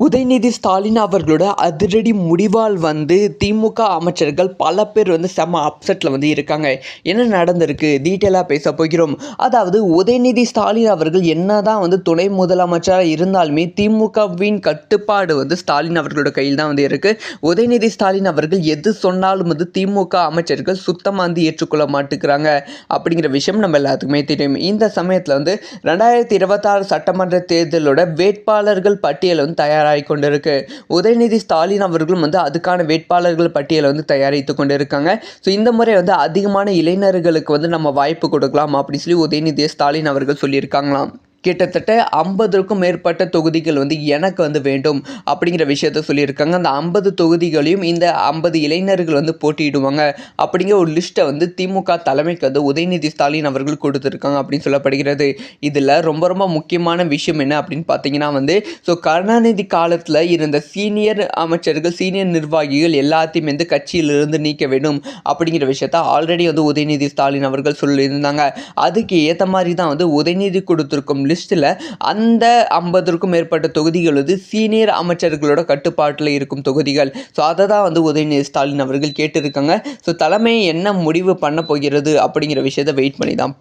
உதயநிதி ஸ்டாலின் அவர்களோட அதிரடி முடிவால் திமுக அமைச்சர்கள் பல பேர் செம்ம அப்செட்டில் இருக்காங்க. என்ன நடந்திருக்கு டீட்டெயிலாக பேச போகிறோம். அதாவது உதயநிதி ஸ்டாலின் அவர்கள் என்னதான் துணை முதலமைச்சராக இருந்தாலுமே திமுகவின் கட்டுப்பாடு ஸ்டாலின் அவர்களோட கையில் தான் இருக்குது. உதயநிதி ஸ்டாலின் அவர்கள் எது சொன்னாலும் திமுக அமைச்சர்கள் சுத்தமாக ஏற்றுக்கொள்ள மாட்டேங்கிறாங்க அப்படிங்கிற விஷயம் நம்ம எல்லாத்துக்குமே தெரியும். இந்த சமயத்தில் 2026 சட்டமன்ற தேர்தலோட வேட்பாளர்கள் பட்டியல் தயாராகி கொண்டிருக்கு. உதயநிதி ஸ்டாலின் அவர்களும் அதுக்கான வேட்பாளர்கள் பட்டியலை தயாரித்து கொண்டிருக்காங்க. ஸோ இந்த முறை அதிகமான இளைஞர்களுக்கு நம்ம வாய்ப்பு கொடுக்கலாம் அப்படின்னு சொல்லி உதயநிதி ஸ்டாலின் அவர்கள் சொல்லியிருக்காங்களாம். கிட்டத்தட்ட 50க்கும் மேற்பட்ட தொகுதிகள் எனக்கு வேண்டும் அப்படிங்கிற விஷயத்த சொல்லியிருக்காங்க. அந்த 50 தொகுதிகளையும் இந்த 50 இளைஞர்கள் போட்டியிடுவாங்க அப்படிங்கிற ஒரு லிஸ்ட்டை திமுக தலைமைக்கு உதயநிதி ஸ்டாலின் அவர்கள் கொடுத்துருக்காங்க அப்படின்னு சொல்லப்படுகிறது. இதில் ரொம்ப ரொம்ப முக்கியமான விஷயம் என்ன அப்படின்னு பார்த்தீங்கன்னா ஸோ கருணாநிதி காலத்தில் இருந்த சீனியர் அமைச்சர்கள் சீனியர் நிர்வாகிகள் எல்லாத்தையும் கட்சியிலிருந்து நீக்க வேண்டும் அப்படிங்கிற விஷயத்த ஆல்ரெடி உதயநிதி ஸ்டாலின் அவர்கள் சொல்லியிருந்தாங்க. அதுக்கு ஏற்ற மாதிரி தான் உதயநிதி கொடுத்துருக்கும் லிஸ்ட்டில் அந்த 50க்கும் மேற்பட்ட தொகுதிகள் சீனியர் அமைச்சர்களோட கட்டுப்பாட்டில் இருக்கும் தொகுதிகள். ஸோ அதை தான் உதயநிதி ஸ்டாலின் அவர்கள் கேட்டிருக்காங்க. ஸோ தலைமை என்ன முடிவு பண்ண போகிறது அப்படிங்கிற விஷயத்தை வெயிட் பண்ணி தான்